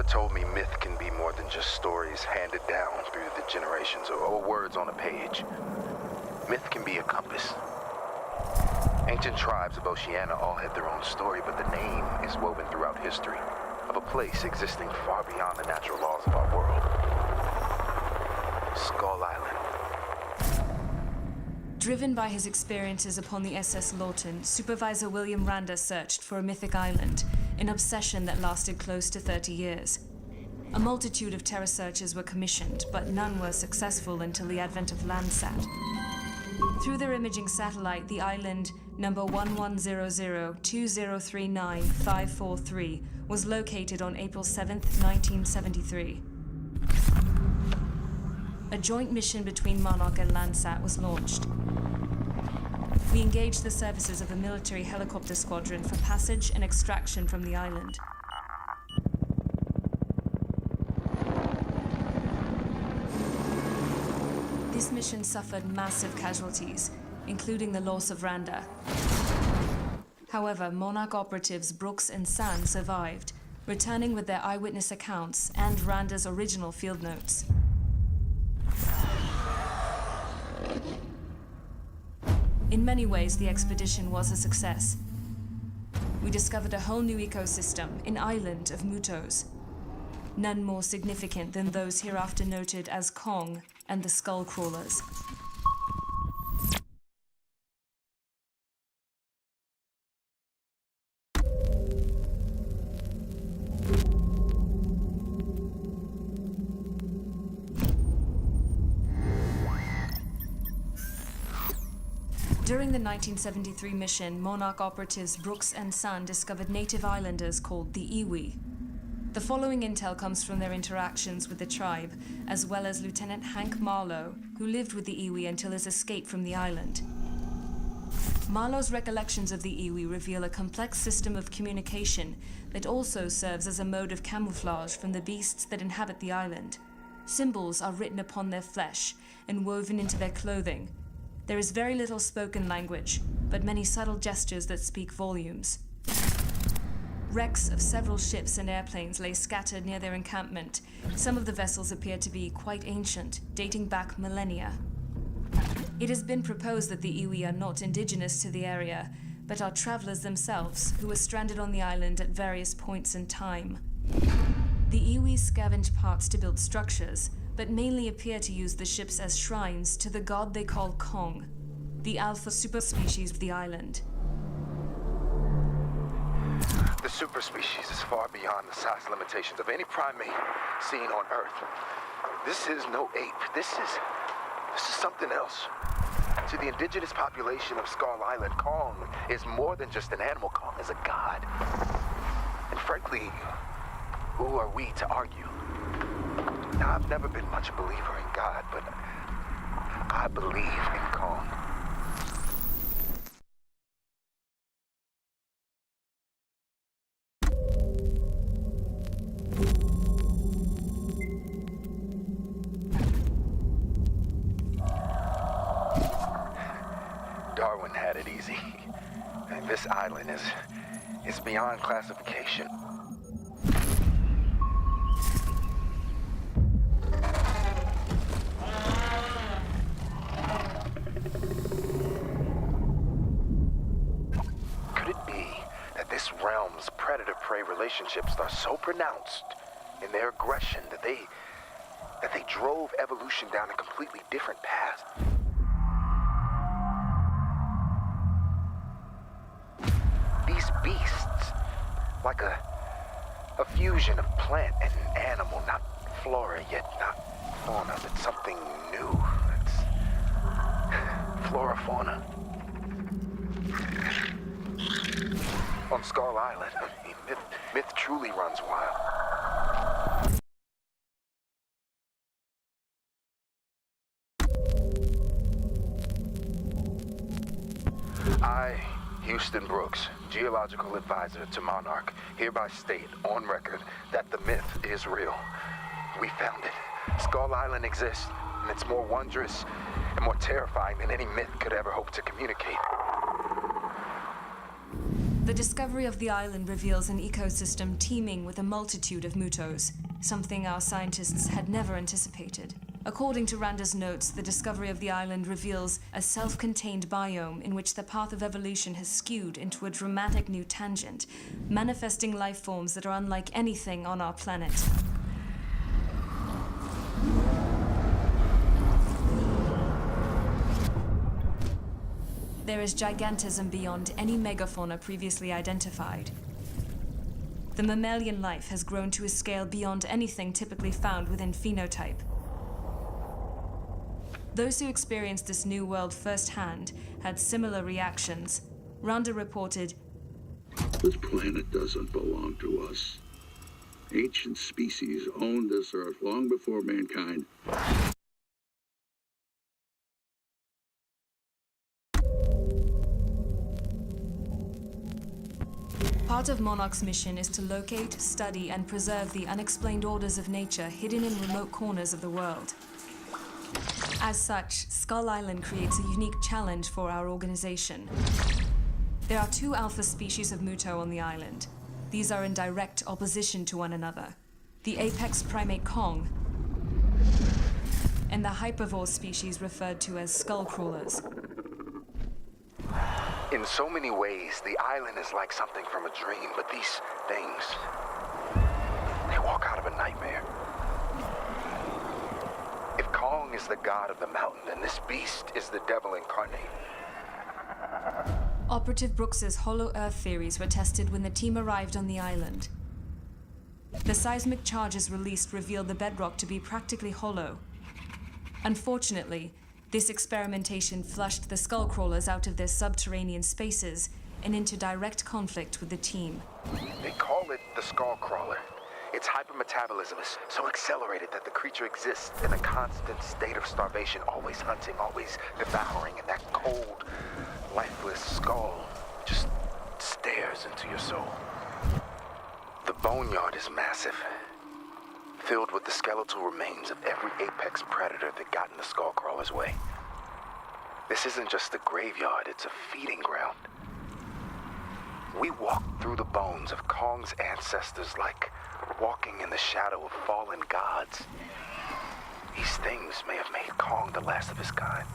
told me myth can be more than just stories handed down through the generations or words on a page. Myth can be a compass. Ancient tribes of Oceania all had their own story, but the name is woven throughout history of a place existing far beyond the natural laws of our world. Skull Island. Driven by his experiences upon the SS Lawton, Supervisor William Randa searched for a mythic island, an obsession that lasted close to 30 years. A multitude of terror searches were commissioned, but none were successful until the advent of Landsat. Through their imaging satellite, the island number 1100-2039-543 was located on April 7, 1973. A joint mission between Monarch and Landsat was launched. We engaged the services of a military helicopter squadron for passage and extraction from the island. This mission suffered massive casualties, including the loss of Randa. However, Monarch operatives Brooks and Sand survived, returning with their eyewitness accounts and Randa's original field notes. In many ways, the expedition was a success. We discovered a whole new ecosystem, an island of Mutos, none more significant than those hereafter noted as Kong and the Skull Crawlers. During the 1973 mission, Monarch operatives Brooks and Sand discovered native islanders called the Iwi. The following intel comes from their interactions with the tribe, as well as Lieutenant Hank Marlowe, who lived with the Iwi until his escape from the island. Marlowe's recollections of the Iwi reveal a complex system of communication that also serves as a mode of camouflage from the beasts that inhabit the island. Symbols are written upon their flesh and woven into their clothing. There is very little spoken language, but many subtle gestures that speak volumes. Wrecks of several ships and airplanes lay scattered near their encampment. Some of the vessels appear to be quite ancient, dating back millennia. It has been proposed that the Iwi are not indigenous to the area, but are travelers themselves who were stranded on the island at various points in time. The Iwi scavenge parts to build structures, but mainly appear to use the ships as shrines to the god they call Kong, the alpha superspecies of the island. The superspecies is far beyond the size limitations of any primate seen on Earth. This is no ape. This is something else. To the indigenous population of Skull Island, Kong is more than just an animal. Kong is a god. And frankly, who are we to argue? Now, I've never been much a believer in God, but I believe in Kong. Darwin had it easy. And this island is beyond classification. Predator-prey relationships are so pronounced in their aggression that they drove evolution down a completely different path. These beasts, like a fusion of plant and animal, not flora yet not fauna, but something new. It's flora-fauna. On Skull Island, I mean, myth truly runs wild. I, Houston Brooks, geological advisor to Monarch, hereby state on record that the myth is real. We found it. Skull Island exists, and it's more wondrous and more terrifying than any myth could ever hope to communicate. The discovery of the island reveals an ecosystem teeming with a multitude of mutos, something our scientists had never anticipated. According to Randa's notes, the discovery of the island reveals a self-contained biome in which the path of evolution has skewed into a dramatic new tangent, manifesting life forms that are unlike anything on our planet. There is gigantism beyond any megafauna previously identified. The mammalian life has grown to a scale beyond anything typically found within phenotype. Those who experienced this new world firsthand had similar reactions. Randa reported, "This planet doesn't belong to us. Ancient species owned this Earth long before mankind." Part of Monarch's mission is to locate, study, and preserve the unexplained orders of nature hidden in remote corners of the world. As such, Skull Island creates a unique challenge for our organization. There are 2 alpha species of Muto on the island. These are in direct opposition to one another. The apex primate Kong and the hypervore species referred to as skull crawlers. In so many ways, the island is like something from a dream, but these things, they walk out of a nightmare. If Kong is the god of the mountain, then this beast is the devil incarnate. Operative Brooks's hollow earth theories were tested when the team arrived on the island. The seismic charges released revealed the bedrock to be practically hollow. Unfortunately, this experimentation flushed the skullcrawlers out of their subterranean spaces and into direct conflict with the team. They call it the skull crawler. Its hypermetabolism is so accelerated that the creature exists in a constant state of starvation, always hunting, always devouring, and that cold, lifeless skull just stares into your soul. The boneyard is massive, filled with the skeletal remains of every apex predator that got in the skullcrawler's way. This isn't just a graveyard, it's a feeding ground. We walk through the bones of Kong's ancestors like walking in the shadow of fallen gods. These things may have made Kong the last of his kind.